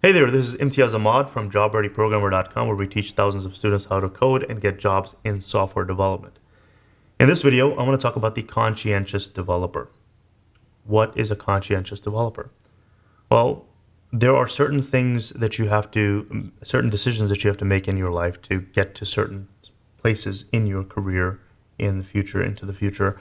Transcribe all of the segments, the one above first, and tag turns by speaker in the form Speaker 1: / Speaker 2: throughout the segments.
Speaker 1: Hey there, this is Imtiaz Ahmad from JobReadyProgrammer.com, where we teach thousands of students how to code and get jobs in software development. In this video, I want to talk about the conscientious developer. What is a conscientious developer? Well, there are certain things that certain decisions that you have to make in your life to get to certain places in your career into the future.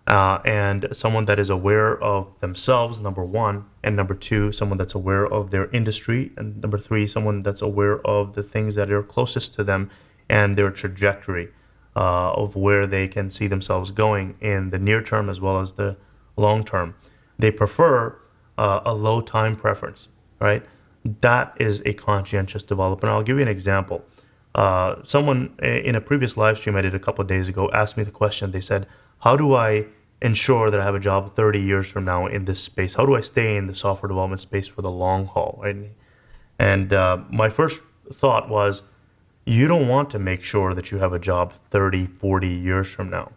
Speaker 1: And someone that is aware of themselves, number one, and number two, someone that's aware of their industry, and number three, someone that's aware of the things that are closest to them and their trajectory of where they can see themselves going in the near term as well as the long term. They prefer a low time preference, right? That is a conscientious developer. And I'll give you an example. Someone in a previous live stream I did a couple of days ago asked me the question. They said, how do I ensure that I have a job 30 years from now in this space? How do I stay in the software development space for the long haul? Right? And my first thought was, you don't want to make sure that you have a job 30, 40 years from now.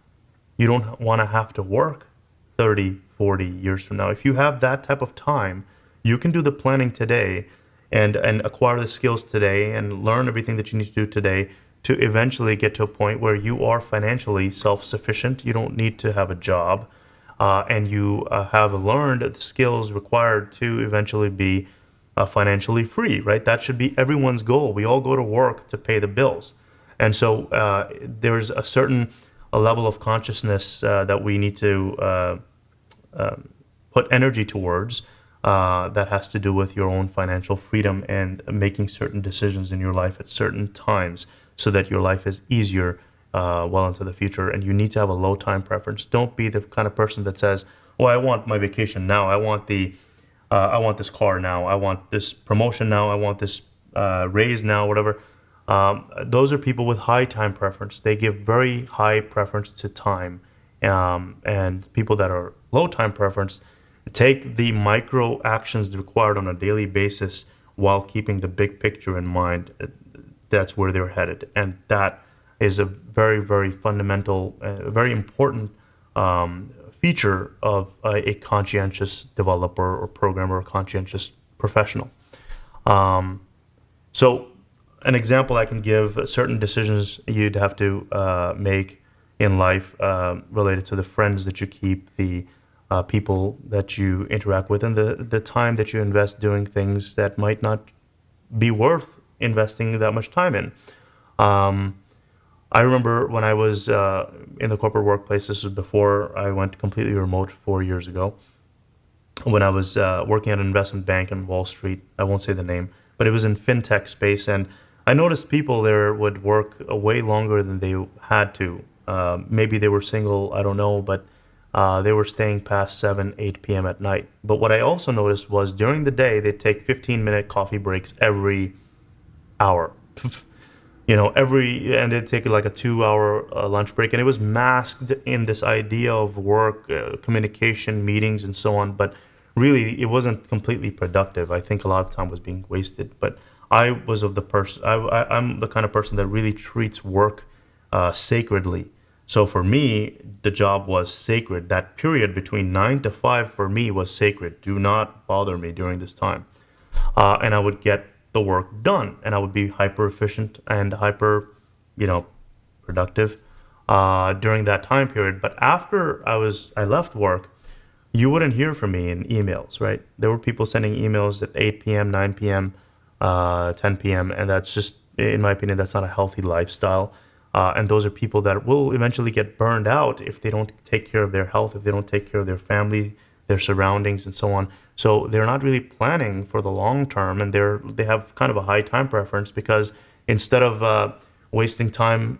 Speaker 1: You don't want to have to work 30, 40 years from now. If you have that type of time, you can do the planning today and acquire the skills today and learn everything that you need to do today to eventually get to a point where you are financially self-sufficient. You don't need to have a job, and you have learned the skills required to eventually be financially free, right? That should be everyone's goal. We all go to work to pay the bills. And so there's a level of consciousness that we need to put energy towards that has to do with your own financial freedom and making certain decisions in your life at certain times so that your life is easier well into the future. And you need to have a low time preference. Don't be the kind of person that says, "Oh, I want my vacation now. I want this car now. I want this promotion now. I want this raise now." Whatever. Those are people with high time preference. They give very high preference to time, and people that are low time preference take the micro actions required on a daily basis while keeping the big picture in mind. That's where they're headed. And that is a very, very fundamental, very important feature of a conscientious developer or programmer or conscientious professional. So an example I can give, certain decisions you'd have to make in life related to the friends that you keep, the people that you interact with, and the time that you invest doing things that might not be worth investing that much time in. I remember when I was in the corporate workplace, this was before I went completely remote 4 years ago, when I was working at an investment bank in Wall Street. I won't say the name, but it was in fintech space, and I noticed people there would work way longer than they had to. Maybe they were single, I don't know, but they were staying past 7, 8 p.m. at night. But what I also noticed was during the day, they'd take 15-minute coffee breaks every hour. And they'd take like a 2-hour lunch break. And it was masked in this idea of work, communication, meetings, and so on. But really, it wasn't completely productive. I think a lot of time was being wasted. But I was of the person, I'm the kind of person that really treats work sacredly. So for me, the job was sacred. That period between 9 to 5 for me was sacred. Do not bother me during this time. And I would get the work done, and I would be hyper efficient and hyper, productive during that time period. But after I left work, you wouldn't hear from me in emails, right? There were people sending emails at 8 p.m., 9 p.m., 10 p.m., and that's just, in my opinion, that's not a healthy lifestyle. And those are people that will eventually get burned out if they don't take care of their health, if they don't take care of their family, their surroundings, and so on. So they're not really planning for the long term, and they have kind of a high time preference because instead of wasting time,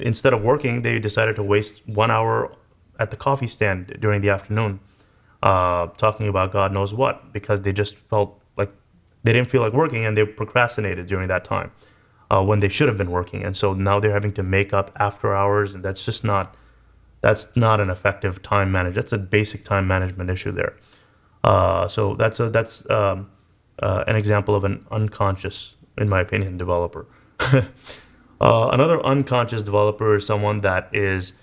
Speaker 1: instead of working, they decided to waste 1 hour at the coffee stand during the afternoon, talking about God knows what, because they just felt like they didn't feel like working, and they procrastinated during that time. When they should have been working, and so now they're having to make up after hours, and that's not an effective time management. That's a basic time management issue there. So that's an example of an unconscious, in my opinion, developer. Another unconscious developer is someone that is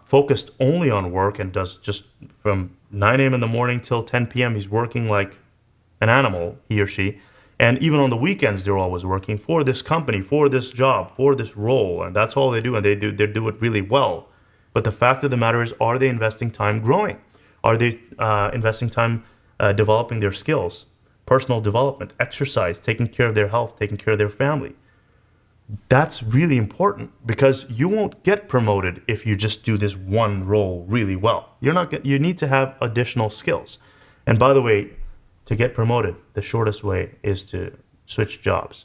Speaker 1: focused only on work and does just from 9 a.m. in the morning till 10 p.m. He's working like an animal, he or she. And even on the weekends, they're always working for this company, for this job, for this role, and that's all they do, and they do it really well. But the fact of the matter is, are they investing time growing? Are they investing time developing their skills, personal development, exercise, taking care of their health, taking care of their family? That's really important, because you won't get promoted if you just do this one role really well. You need to have additional skills. And by the way, to get promoted, the shortest way is to switch jobs.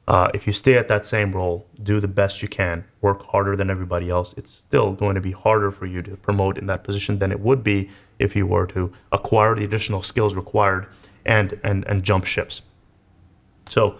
Speaker 1: If you stay at that same role, do the best you can, work harder than everybody else, it's still going to be harder for you to promote in that position than it would be if you were to acquire the additional skills required and jump ships. So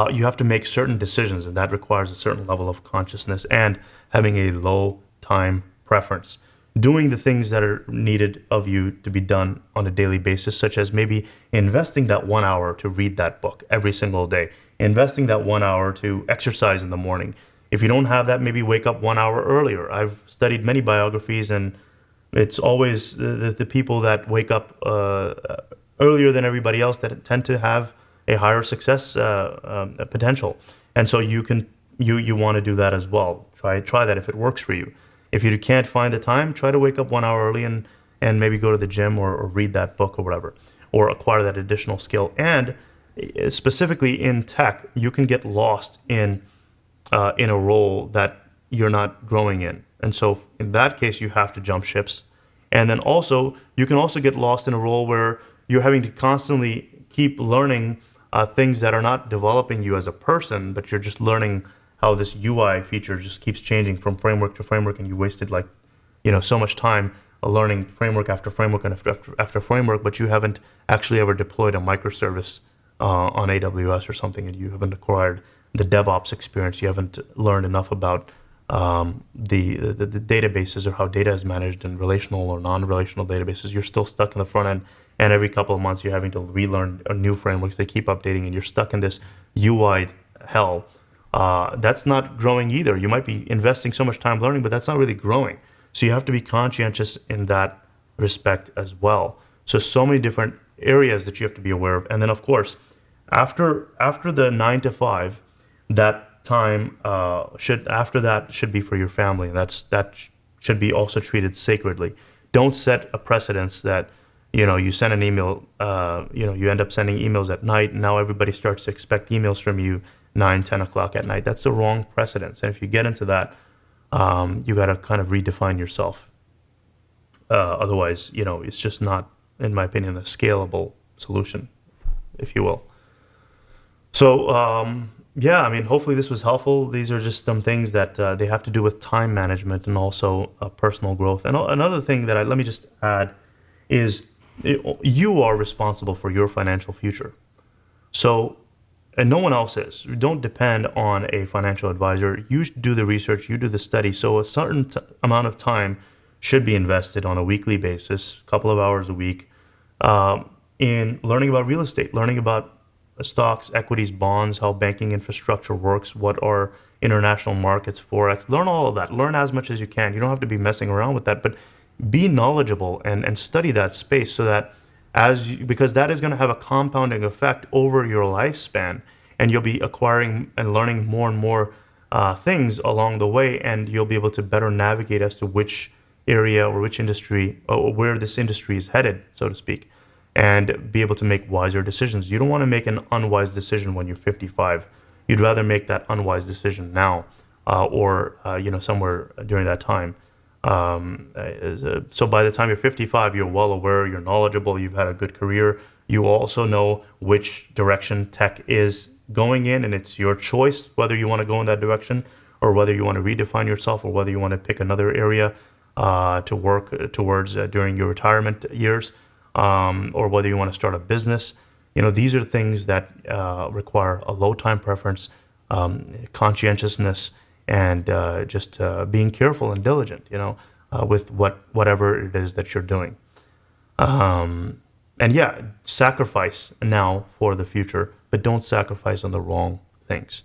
Speaker 1: you have to make certain decisions, and that requires a certain level of consciousness and having a low time preference. Doing the things that are needed of you to be done on a daily basis, such as maybe investing that 1 hour to read that book every single day, investing that 1 hour to exercise in the morning. If you don't have that, maybe wake up 1 hour earlier. I've studied many biographies, and it's always the people that wake up earlier than everybody else that tend to have a higher success potential. And so you want to do that as well. Try that if it works for you. If you can't find the time, try to wake up 1 hour early and maybe go to the gym or read that book or whatever, or acquire that additional skill. And specifically in tech, you can get lost in a role that you're not growing in. And so in that case, you have to jump ships. And then also, you can also get lost in a role where you're having to constantly keep learning things that are not developing you as a person, but you're just learning how this UI feature just keeps changing from framework to framework, and you wasted so much time learning framework after framework and after framework, but you haven't actually ever deployed a microservice on AWS or something, and you haven't acquired the DevOps experience. You haven't learned enough about the databases or how data is managed in relational or non-relational databases. You're still stuck in the front end, and every couple of months you're having to relearn new frameworks. They keep updating, and you're stuck in this UI hell. That's not growing either. You might be investing so much time learning, but that's not really growing. So you have to be conscientious in that respect as well. So many different areas that you have to be aware of. And then, of course, after the 9 to 5, that time should be for your family. That should be also treated sacredly. Don't set a precedence that you send an email. You end up sending emails at night, and now everybody starts to expect emails from you 9, 10 o'clock at night. That's the wrong precedence. And if you get into that, you got to kind of redefine yourself. Otherwise, it's just not, in my opinion, a scalable solution, if you will. So, hopefully this was helpful. These are just some things that they have to do with time management and also personal growth. And another thing that let me just add is you are responsible for your financial future. So, and no one else is. You don't depend on a financial advisor. You do the research, you do the study. So a certain amount of time should be invested on a weekly basis, a couple of hours a week, in learning about real estate, learning about stocks, equities, bonds, how banking infrastructure works, what are international markets, Forex. Learn all of that. Learn as much as you can. You don't have to be messing around with that, but be knowledgeable and study that space so that because that is going to have a compounding effect over your lifespan, and you'll be acquiring and learning more and more things along the way, and you'll be able to better navigate as to which area or which industry or where this industry is headed, so to speak, and be able to make wiser decisions. You don't want to make an unwise decision when you're 55. You'd rather make that unwise decision now or somewhere during that time. So by the time you're 55, you're well aware, you're knowledgeable, you've had a good career. You also know which direction tech is going in, and it's your choice whether you want to go in that direction or whether you want to redefine yourself or whether you want to pick another area to work towards during your retirement years, or whether you want to start a business. These are things that require a low time preference, conscientiousness, and just being careful and diligent, with whatever it is that you're doing. And yeah, sacrifice now for the future, but don't sacrifice on the wrong things.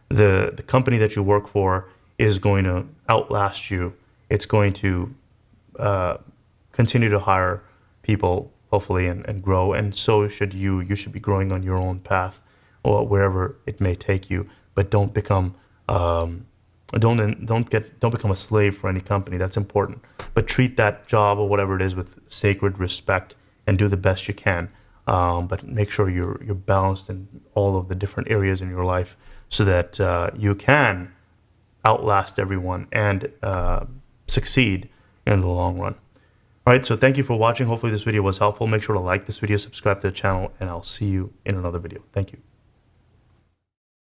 Speaker 1: The company that you work for is going to outlast you. It's going to continue to hire people, hopefully, and grow, and so should you. You should be growing on your own path or wherever it may take you. But don't become don't become a slave for any company. That's important. But treat that job or whatever it is with sacred respect and do the best you can. But make sure you're balanced in all of the different areas in your life so that you can outlast everyone and succeed in the long run. All right, so thank you for watching. Hopefully this video was helpful. Make sure to like this video, subscribe to the channel, and I'll see you in another video. Thank you.